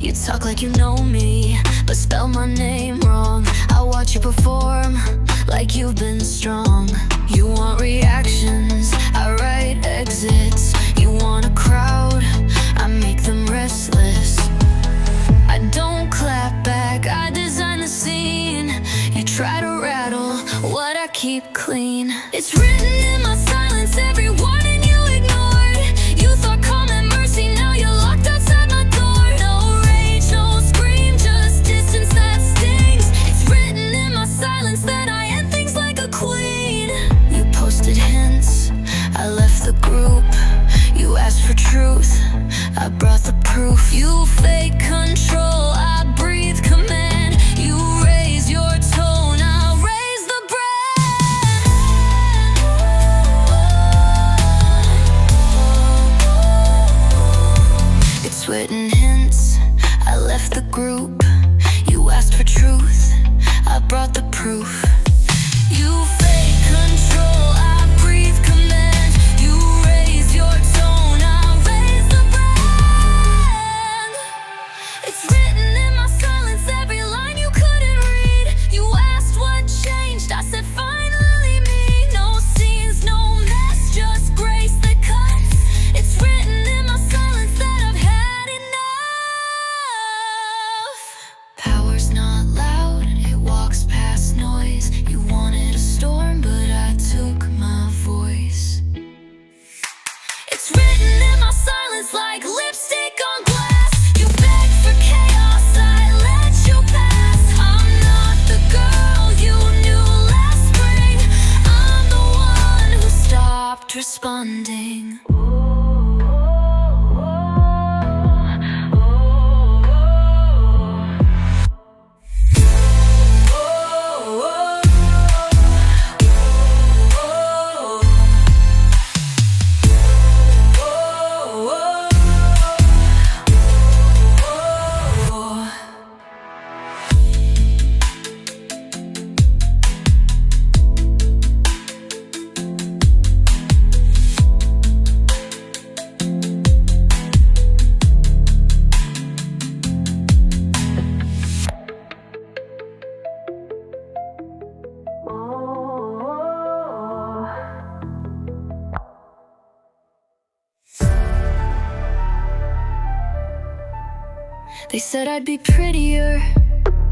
You talk like you know me, but spell my name wrong. I watch you perform like you've been strong. You want reactions, I write exits. You want a crowd, I make them restless. I don't clap back, I design the scene. You try to rattle what I keep clean. It's written in my silence, every warning you ignored. You thought calm and mercy, now you're locked outside my door. No rage, no scream, just distance that stings. It's written in my silence that I end things like a queen. You posted hints, I left the group. You asked for truth, I brought the proof. You fake control, I breathe command. You raise your tone, I'll raise the brand. It's written hints, I left the group. You asked for truth, I brought the proof. You fake control, I breathe command. You raise your tone, I'll raise the brand. It's written in my silence, every line you couldn't read. You asked what changed, I said finally me. No scenes, no mess, just grace that cuts. It's written in my silence that I've had enough. Power's not loud, it walks past noise. You wanted a storm, but I took my voice. It's written in my silence like lipstick on glass. You begged for chaos, I let you pass. I'm not the girl you knew last spring. I'm the one who stopped responding. They said I'd be prettier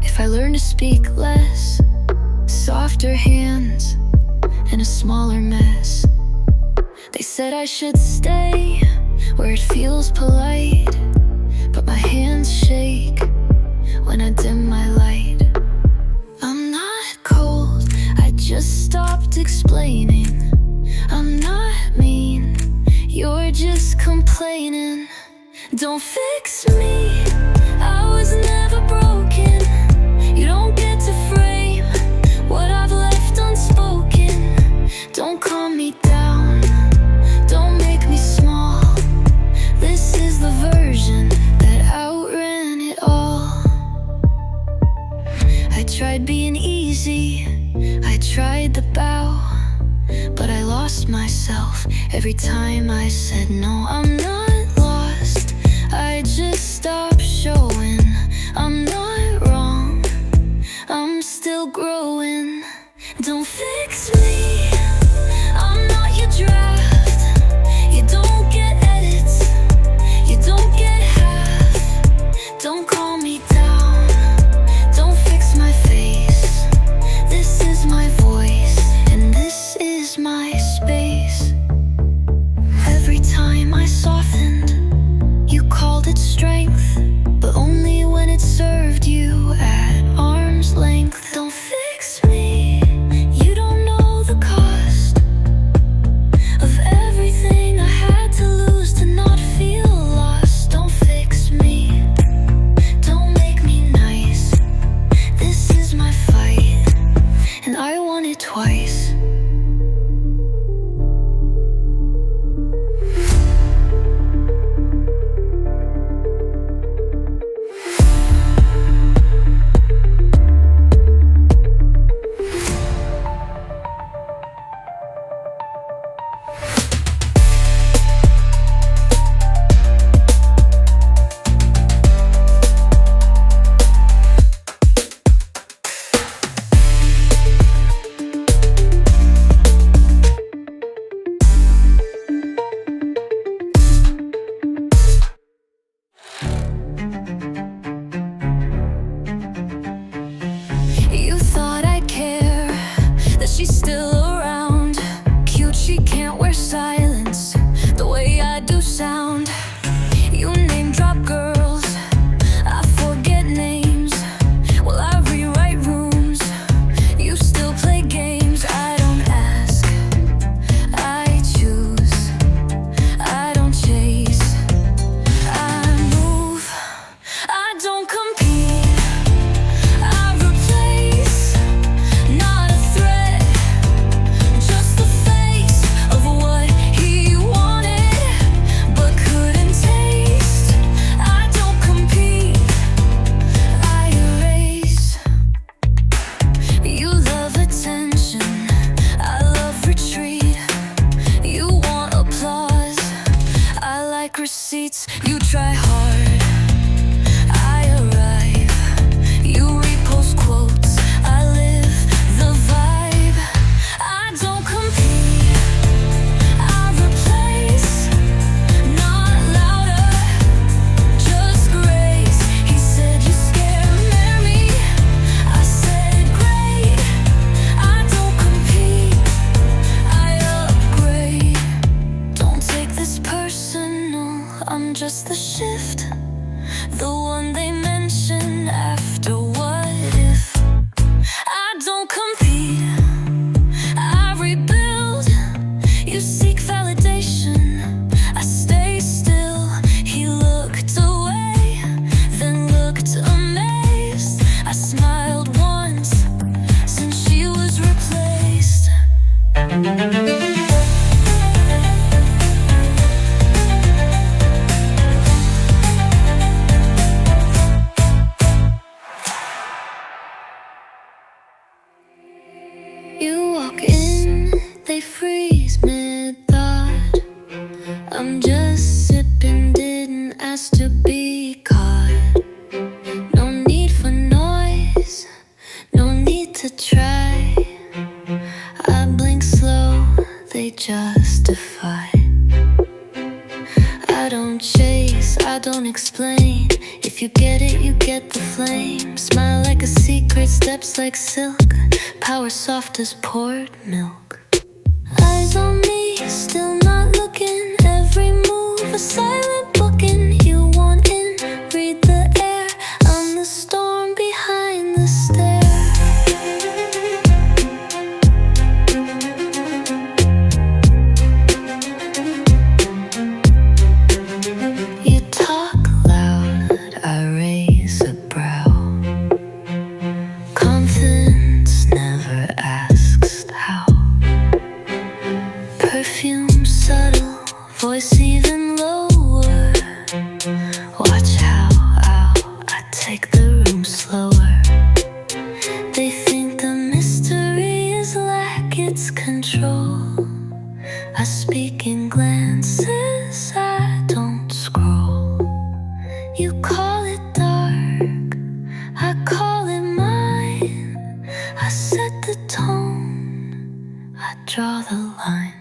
if I learned to speak less. Softer hands and a smaller mess. They said I should stay where it feels polite, but my hands shake when I dim my light. I'm not cold, I just stopped explaining. I'm not mean, you're just complaining. Don't fix me, I was never broken. You don't get to frame what I've left unspoken. Don't calm me down, don't make me small. This is the version that outran it all. I tried being easy, I tried the bow, but I lost myself every time I said no. I'm not lost, I just stopped showing. I'm not wrong, I'm still growing. Don't fix me, I'm not your draft. You don't get edits, you don't get half. Don't call me down, don't fix my face. This is my voice, and this is my space. Every time I softened, you called it strength, but only when it served You try hard, I arrive. You repost quotes, I live the vibe. I don't compete, I replace. Not louder, just grace. He said you scare me, I said great. I don't compete, I upgrade. Don't take this personal, I'm just the shift, the one they mention after what if. I don't compete, I rebuild. You seek validation, I stay still. He looked away, then looked amazed. I smiled once, since she was replaced. You walk in, they freeze mid-thought. I'm just sipping, didn't ask to be caught. No need for noise, no need to try. I blink slow, they justify. I don't chase, I don't explain. If you get it, you get the flame. Smile like a secret, steps like silk. Power soft as poured milk. Eyes on me, still not looking. Every move a silent booking. You want in, read the air. I'm the storm behind the stare. You talk loud, I raise a brow. Confidence never asked how. Perfume subtle, voice even lower. Watch how I take the room slower. They think the mystery is lack its control. I speak in glances, I don't scroll. You call it dark, I call it mine. I set the tone, I draw the line.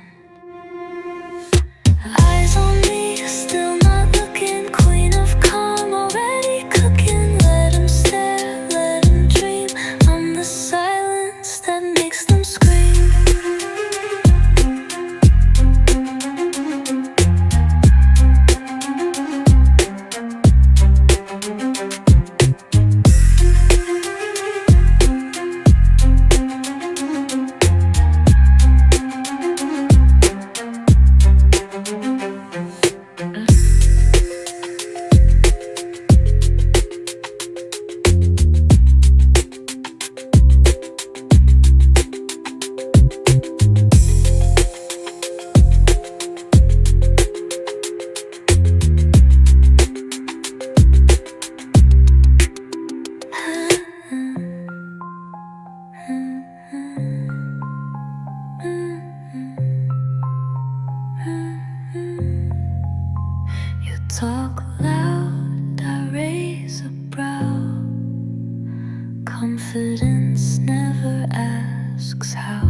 Eyes on me, still not looking. Queen of calm, already cooking. Let 'em stare, let 'em dream. I'm the silence that makes them scream. You talk loud, I raise a brow. Confidence never asks how.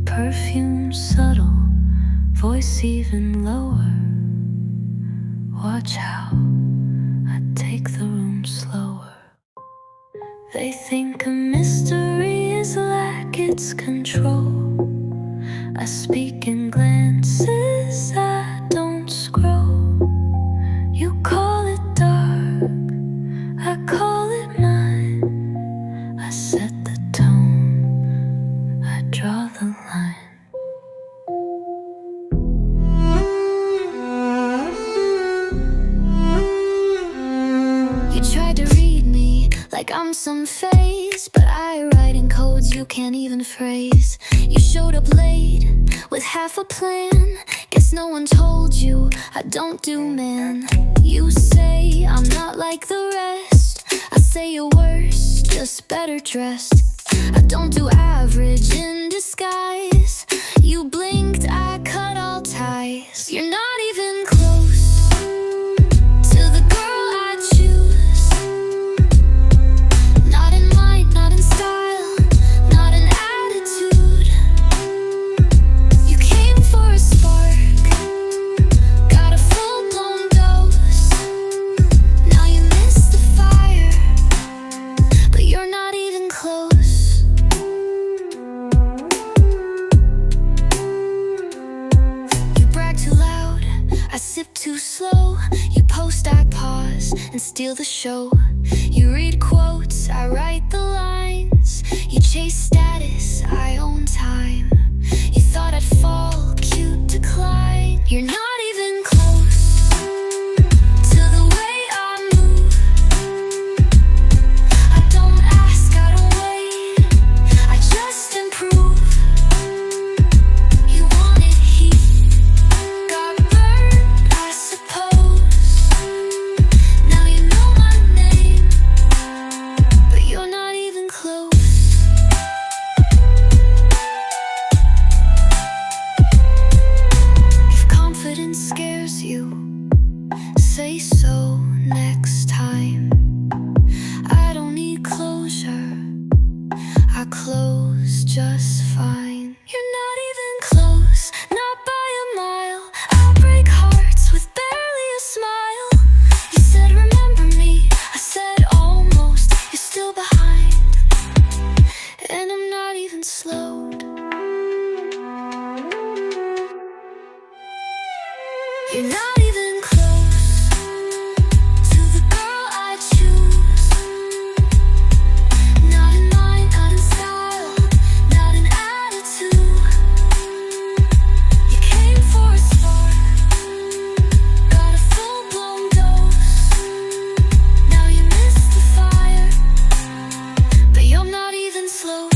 Perfume subtle, voice even lower. Watch how I take the room slower. They think a mystery is lack its control. I speak in glances, I don't scroll. You call it dark, I call it mine. I set the tone, I draw the line. You tried to read me like I'm some phase, but I write in codes you can't even phrase. You showed up late with half a plan. Guess no one told you I don't do man. You say I'm not like the rest. I say you're worse, just better dressed. I don't do average in disguise. You blinked, I cut all ties. You're not even close. I sip too slow, you post, I pause and steal the show. You read quotes, I write the lines. You chase status, I own time. You thought I'd fall, cute decline. You're not even close to the way I move. I don't ask, I don't wait, I just improve. You wanted heat, got burned, I suppose. Now you know my name, but you're not even close. If confidence scares you, say so next time. I don't need closure, I close just fine. You're not even close, not by a mile. I break hearts with barely a smile. You said remember me, I said almost. You're still behind, and I'm not even slowed. You're not even close to the girl I choose. Not in mind, not in style, not in attitude. You came for a spark, got a full-blown dose. Now you missed the fire, but you're not even slow.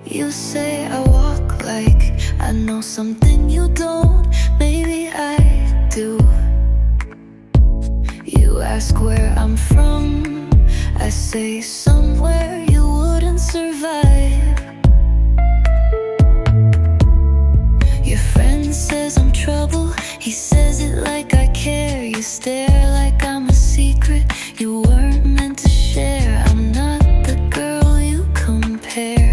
You say I walk like I know something you don't. Maybe I do. You ask where I'm from, I say somewhere you wouldn't survive. Your friend says I'm trouble, he says it like I care. You stare like I'm a secret you weren't meant to share. I'm not the girl you compare.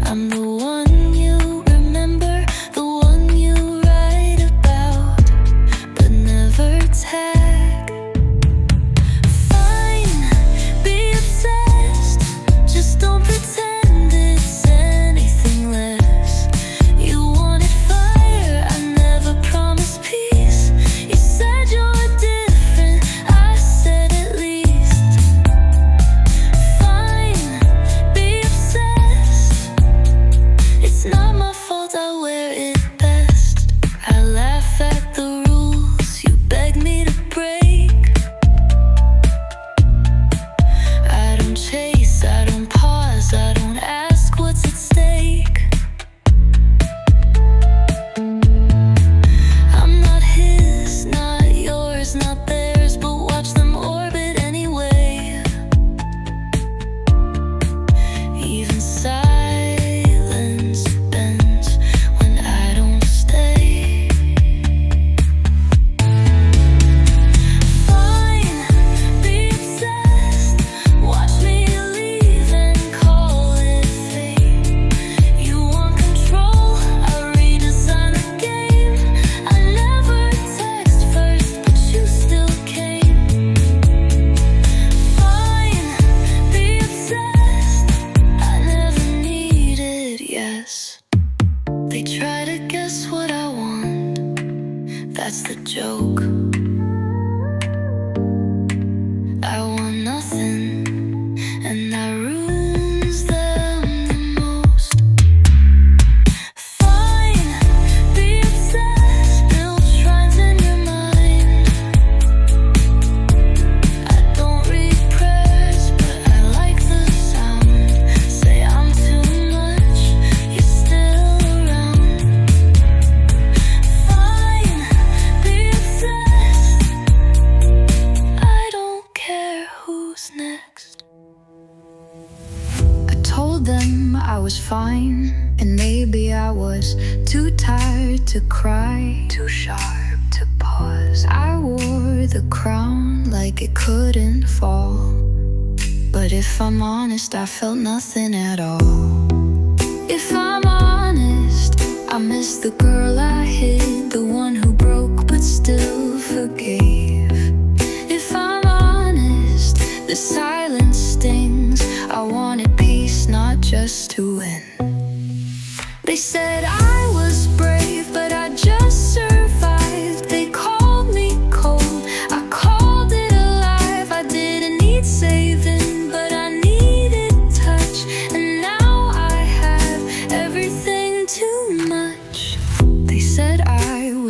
I'm the one you remember, the one you write about, but never tag. Fine, be obsessed, just don't pretend it's anything less. You wanted fire, I never promised peace. You said you're different, I said at least. Fine, be obsessed, it's not my fault, I wear it best. I laugh at the rules you beg me to break. I don't chase, I don't pause, I don't ask what's at stake. I'm not his, not yours, not theirs, but watch them orbit anyway. Even silence bends when I don't stay. Fine, be obsessed, watch me leave and call it fate. You want control, I redesign the game. I never text first, but you still came. Fine, be obsessed, I never needed yes. They try to guess what I want, that's the joke. I want nothing, and that ruins them the most. Fine, be obsessed, build shrines in your mind. I don't read prayers, but I like the sound. Say I'm too much, you're still around. Fine, be obsessed, I don't care who's next. I told them I was fine, and maybe I was too tired to cry, too sharp to pause. I wore the crown like it couldn't fall, but if I'm honest, I felt nothing at all. If I'm honest, I miss the girl I hid, the one who broke but still forgave.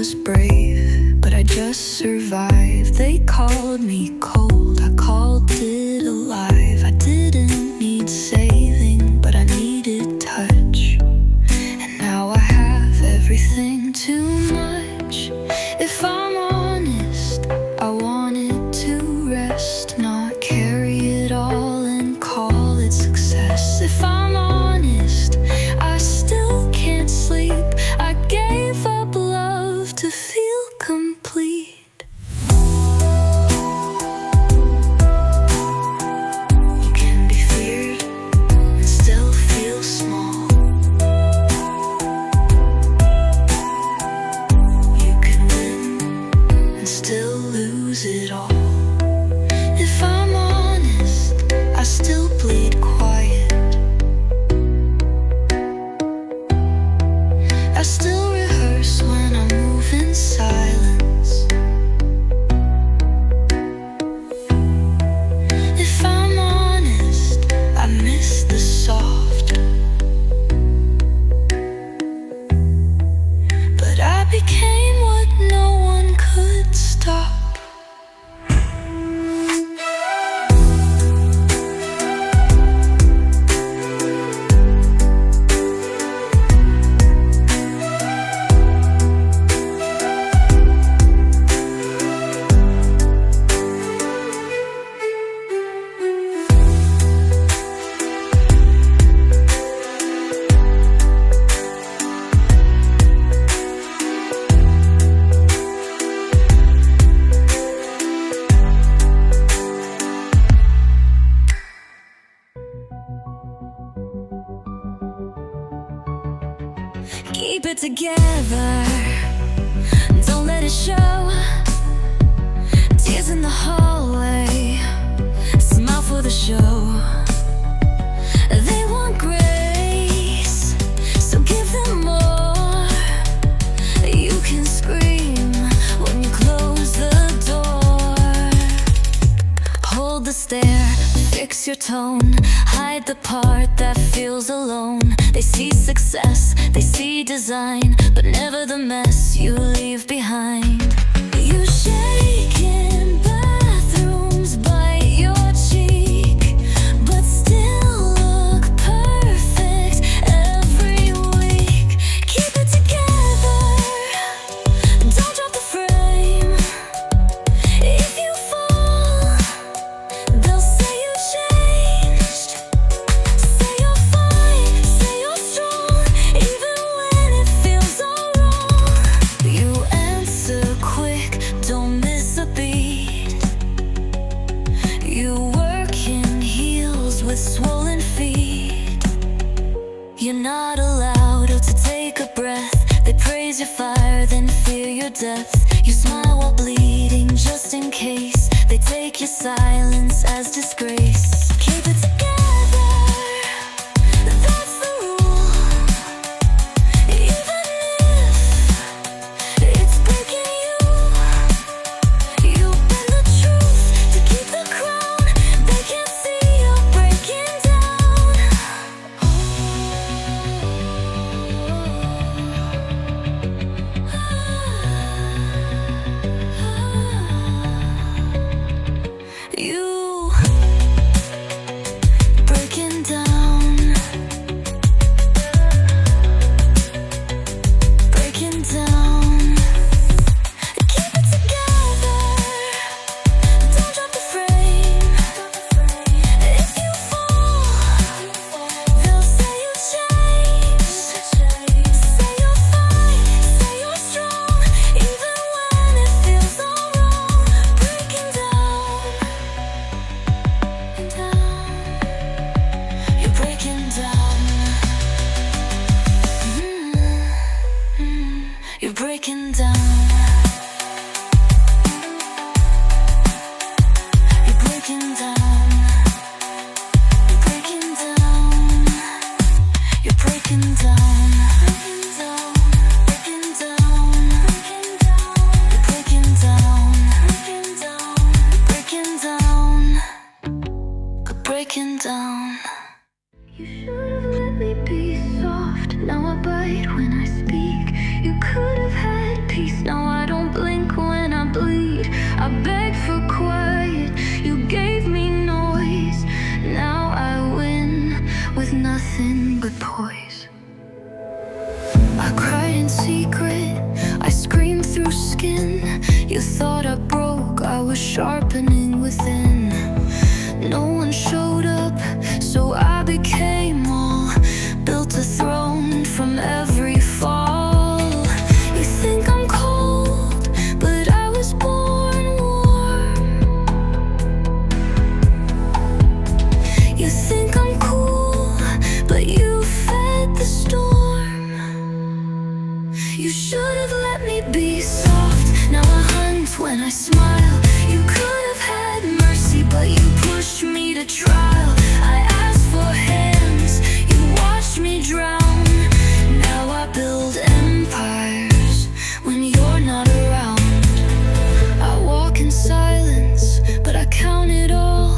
was brave, but I just survived. They called me cold, I called it alive. I didn't need saving, but I needed touch. And now I have everything too much. If I'm honest, I wanted to rest, not carry it all and call it success. If I'm honest, I still can't sleep. I gave up love to feel complete. You can be feared and still feel small. You can win and still lose it all. If I'm honest, I still bleed quiet. I still rehearse when I move in silence. If I'm honest, I miss the soft. But I became what no one could stop. Keep it together, don't let it show. Tears in the hallway, smile for the show. They want grace, so give them more. You can scream when you close the door. Hold the stare, fix your tone, hide the part that feels alone. They see success, they see design, but never the mess you leave behind. You shake in bathrooms, bite your cheek, but still look perfect every week. Keep it together, don't drop the frame. If you fall, they'll say you changed. Say you're fine, say you're strong, even when it feels all wrong. You answer quick, don't miss a beat. You work in heels with swollen feet. You're not allowed to take a breath. They praise your fire, then fear your depth. You smile while bleeding, just in case. They take your silence as disgrace. Keep it together, that's the rule. Even if it's breaking you, you bend the truth to keep the crown. They can't see you're breaking down. You You thought I broke, I was sharpening within. No one showed up, so I became all. Built a throne from every fall. You think I'm cold, but I was born warm. You think I'm cool, but you fed the storm. You should have let me be soft. Now I hunt when I smile. You could have had mercy, but you pushed me to trial. I asked for hands, you watched me drown. Now I build empires when you're not around. I walk in silence, but I count it all.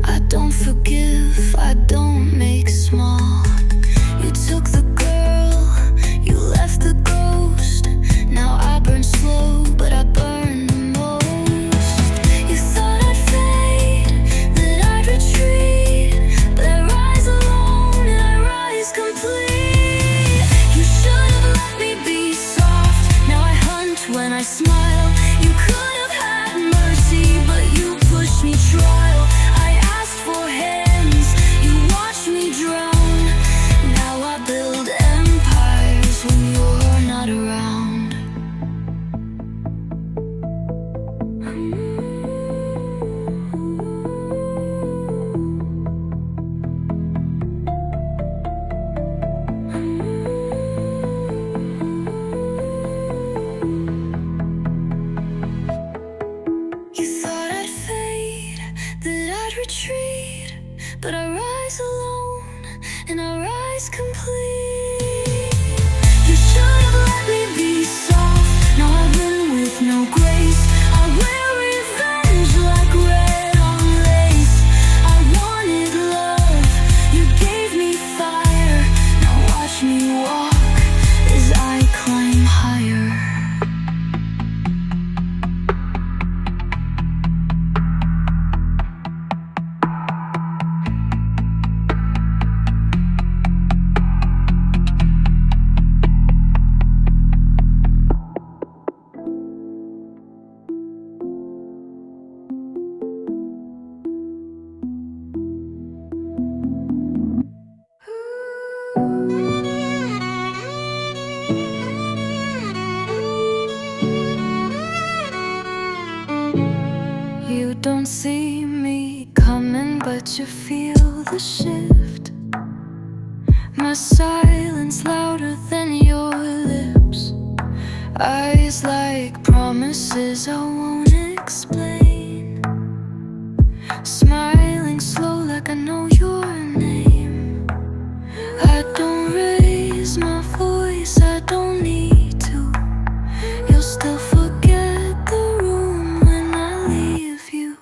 I don't forgive, I don't make small. You took the girl, you left the ghost. Now I burn slow, but I burn the most. You thought I'd fade, that I'd retreat, but I rise alone and I rise complete. You should have let me be soft. Now I hunt when I smile. You could have had mercy, but you pushed me trial. I asked for hands, you watched me drown. Now I build empires when you're not around. You thought I'd fade, that I'd retreat, but I rise alone and I rise complete. You should have let me be soft. Now I win with no grace. I wear revenge like red on lace. I wanted love, you gave me fire. Now watch me walk as I climb higher. You don't see me coming, but you feel the shift. My silence louder than your lips. Eyes like promises I won't explain. Smiling slow like I know your name. I don't raise my voice, I don't need to. You'll still forget the room when I leave you.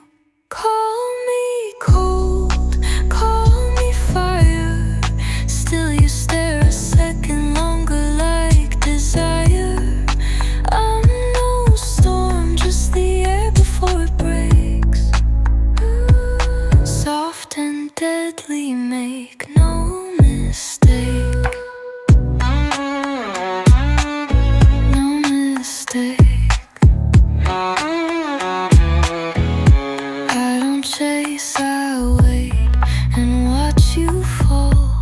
Call me cold, call me fire. Still you stare a second longer like desire. I'm no storm, just the air before it breaks. Soft and deadly, make no mistake. No mistake. I don't chase, I wait and watch you fall.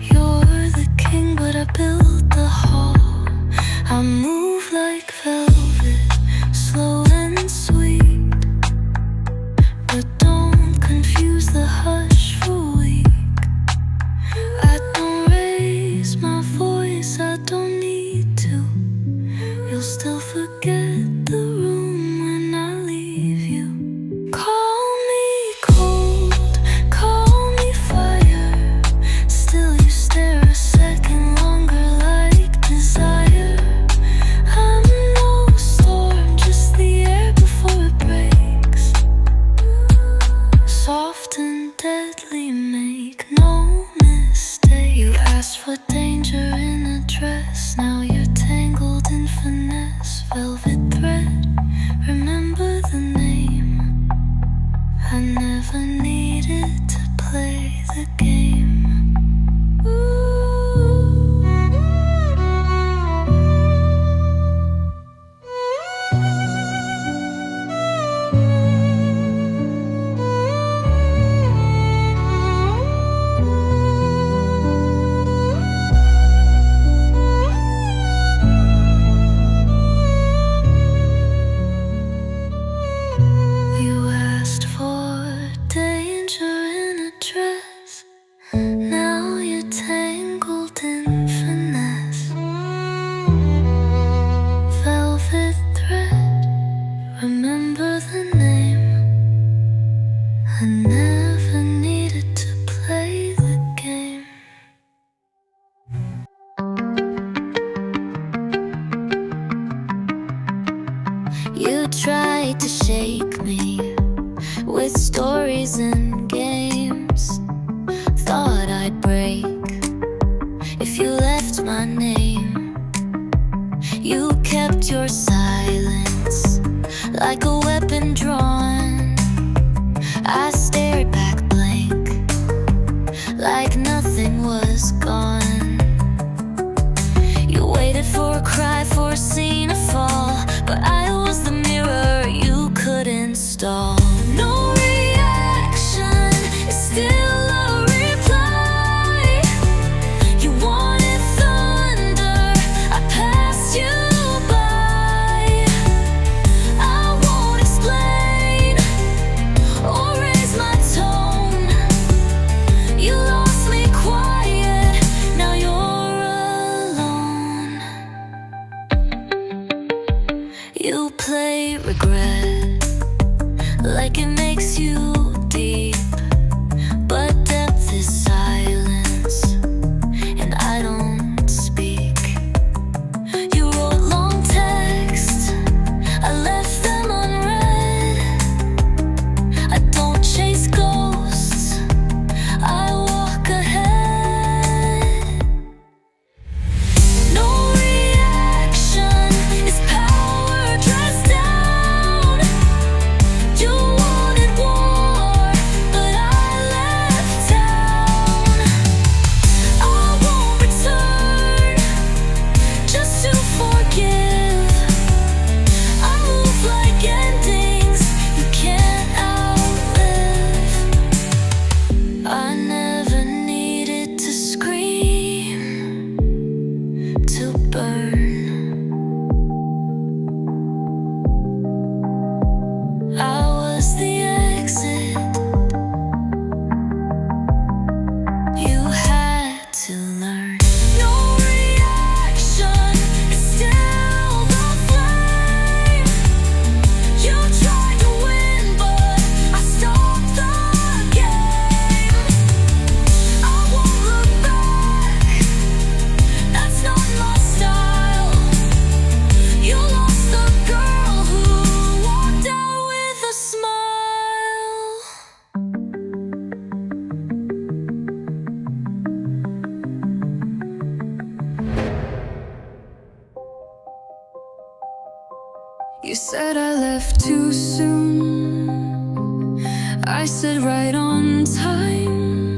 You're the king, but I built the hall. I move like velvet, slow and sweet, but don't confuse the hush for weak. I don't raise my voice, I don't need to. You'll still forget the room when I leave you. Call me cold, call me fire. Still you stare a second longer like desire. You tried to shake me with stories and games. Thought I'd break if you left my name. You kept your silence like a weapon drawn. I stared back blank, like nothing was gone. You waited for a cry, for a scene to fall, but I was the mirror you could install. No reaction is still a reply. You wanted thunder, I passed you by. I won't explain or raise my tone. You lost me quiet, now you're alone. You play regret like it makes you deep, but depth is silence, and I don't speak. You wrote long texts, I left them unread. I don't chase ghosts, I walk ahead. No reaction is power dressed down. You wanted war, but I left town. I won't return just to forgive. I move like endings you can't outlive. I never needed to scream to burn. I was the exit you had to learn. No reaction is still the flame. You tried to win, but I stopped the game. I won't look back, that's not my style. You lost the girl who walked out with a smile. You said I left too soon. I said right on time.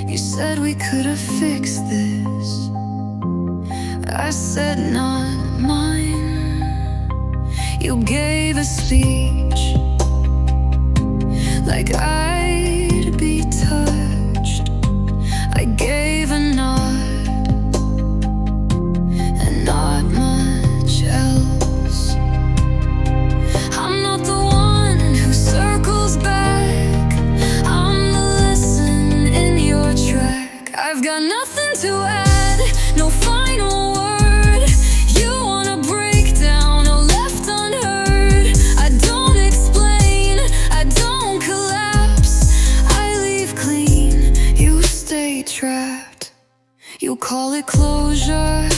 You said we could have fixed this. I said not mine. You gave a speech like I'd be touched. I gave a nod and not much else. I'm not the one who circles back. I'm the lesson in your track. I've got nothing to add, no final word. You wanna break down or left unheard. I don't explain, I don't collapse. I leave clean, you stay trapped. You call it closure,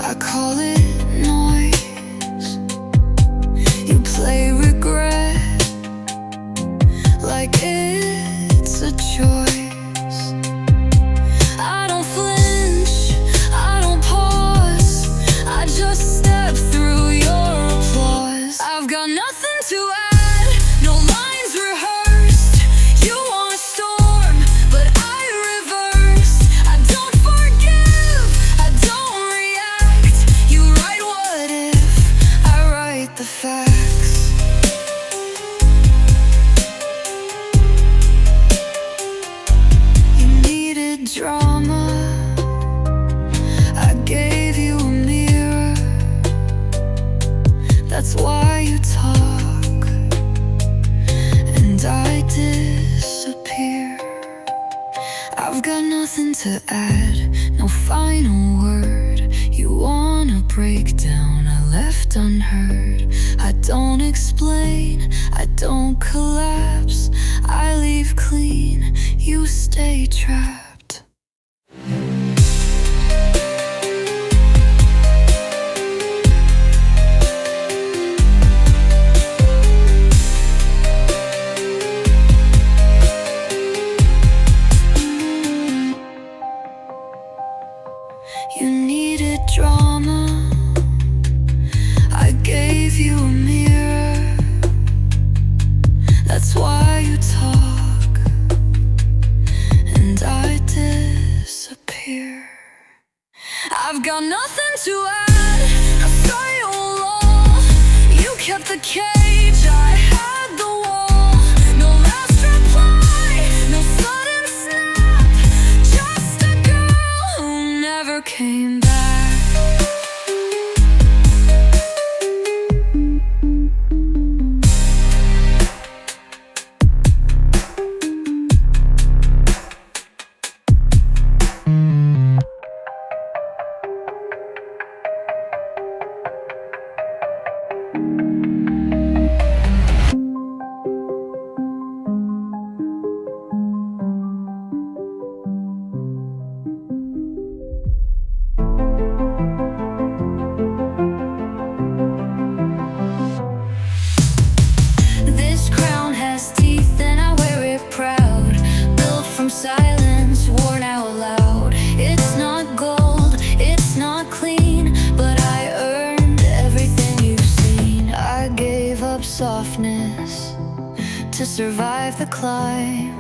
I call it noise. You play regret like it's a choice. I don't flinch, I don't pause, I just step through your applause. I've got nothing to add, no lines rehearsed. You want a storm, but I reverse. I don't forgive, I don't react. You write what if, I write the facts. You needed drama, I gave you a mirror. That's why you talk and I disappear. I've got nothing to add, no final word. You wanna break down, I left unheard. I don't explain, I don't collapse. I leave clean, you stay trapped. to add a final law. You kept the cage, I had the wall. No last reply, no sudden snap. Just a girl who never came back. Silence worn out loud. It's not gold, it's not clean, but I earned everything you've seen. I gave up softness to survive the climb.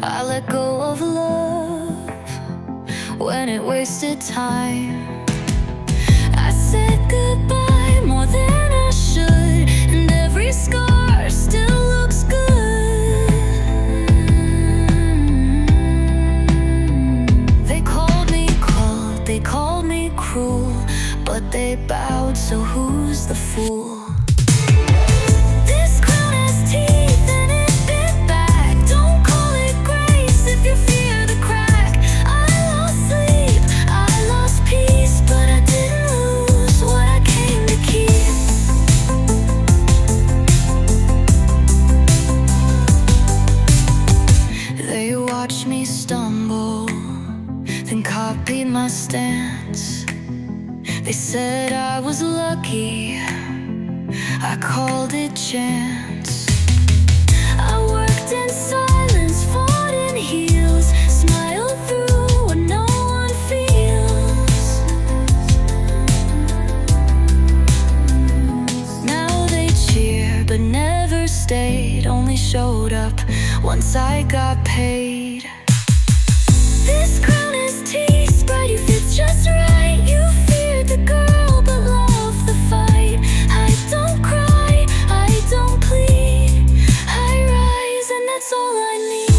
I let go of love when it wasted time. I said goodbye more than I should, and every scar still looks good. They called me cruel, but they bowed, so who's the fool? This crown has teeth and it bit back. Don't call it grace if you fear the crack. I lost sleep, I lost peace, but I didn't lose what I came to keep. They watch me stumble, then copied my stance. They said I was lucky, I called it chance. I worked in silence, fought in heels, smiled through what no one feels. Now they cheer but never stayed, only showed up once I got paid. This crown has teeth, but you fit just right. You feared the girl, but loved the fight. I don't cry, I don't plead. I rise, and that's all I need.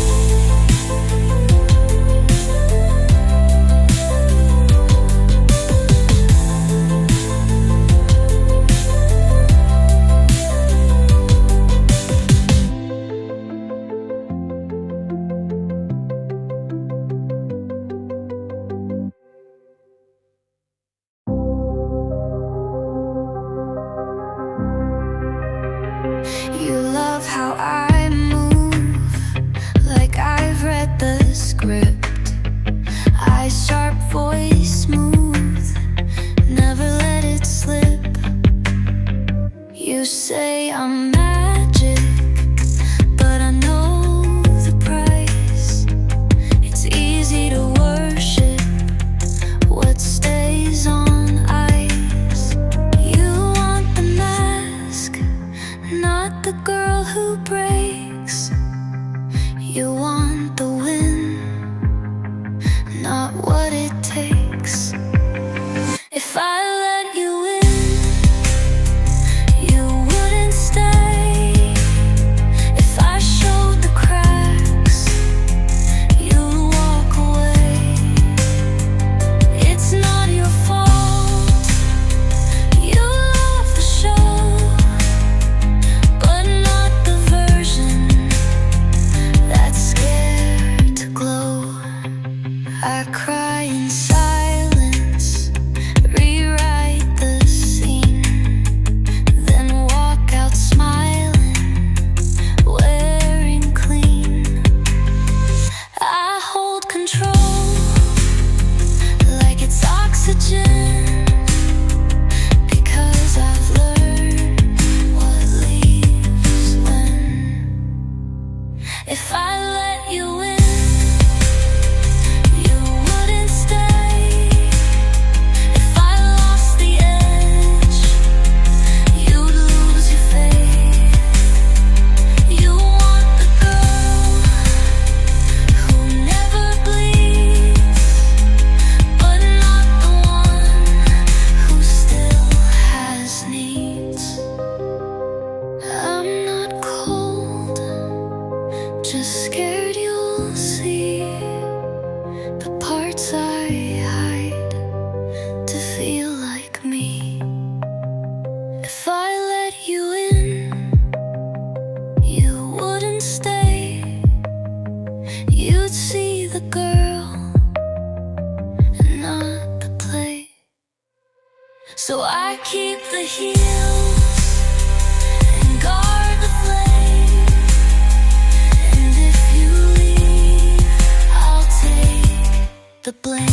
feel like me. If I let you in, you wouldn't stay. You'd see the girl and not the play. So I keep the heels and guard the flame. And if you leave, I'll take the blame.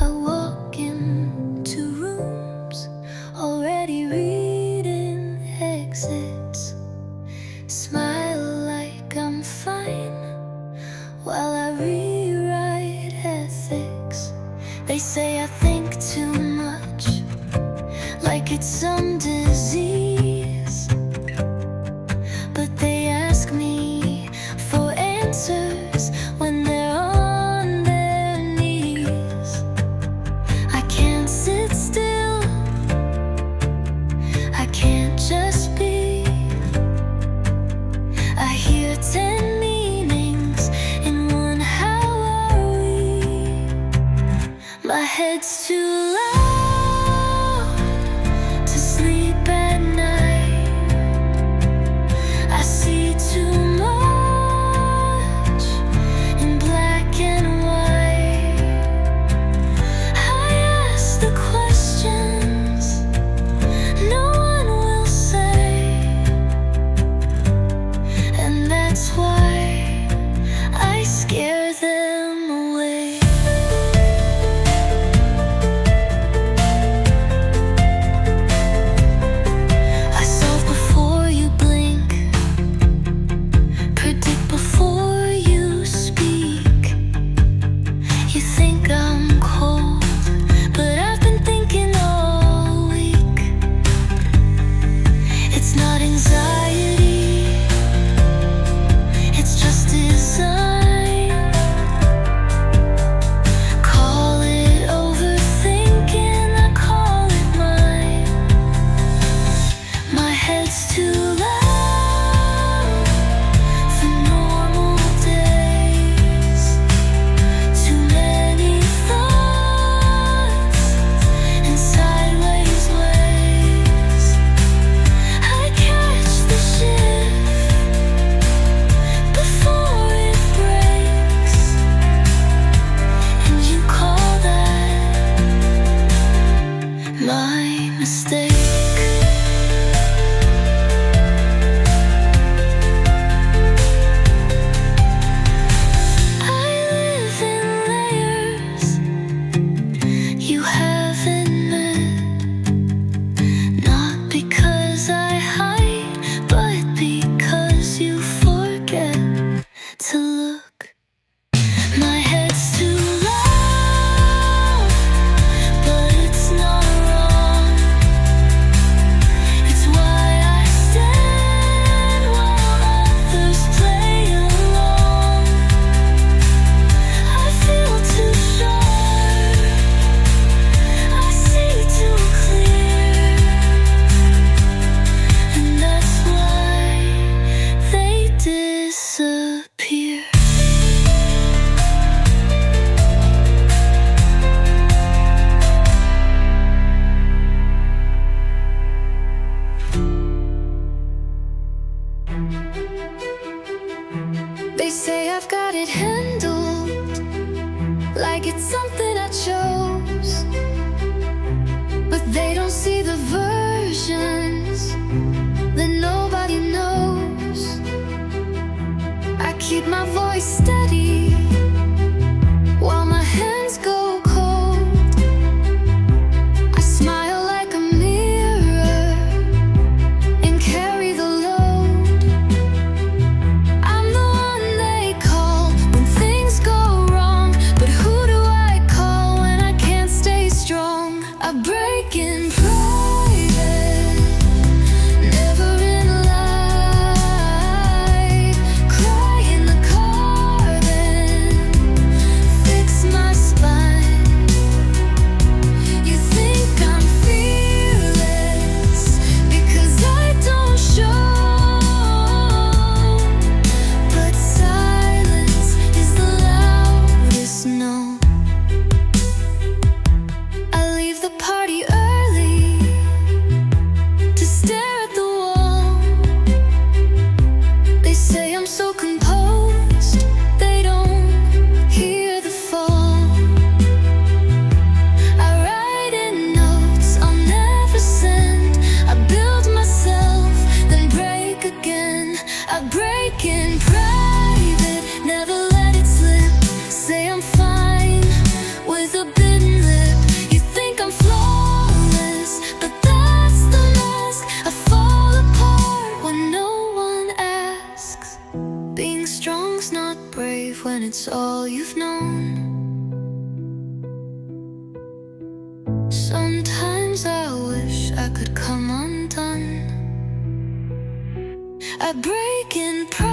I walk into rooms already reading exits, smile like I'm fine while I rewrite ethics. They say I think too much, like it's some disease, but they ask me for answers when they're on their knees. I can't sit still, I can't just be. I hear 10 meanings in one, how are we? My head's too loud to sleep at night. I see too much in black and white. I ask the questions no one will say, and that's why I scare them away. I solve before you blink, predict before you speak. You think I'm cold, but I've been thinking all week. It's not anxiety, it's just design. Call it overthinking, I call it mine. My head's too loud for normal days. Too many thoughts in sideways ways. I catch the shift before it breaks, and you call that my mistake. I live in layers you haven't met, not because I hide, but because you forget to look. My head's too loud, but it's not wrong. It's why I stand while others play along. I feel too sharp, I see too clear, and that's why they disappear. They say I've got it handled, like it's something I chose, but they don't see the versions that nobody knows. I keep my voice steady while my hands go cold. I smile like a mirror in case it's all you've known. Sometimes I wish I could come undone. I break in pride.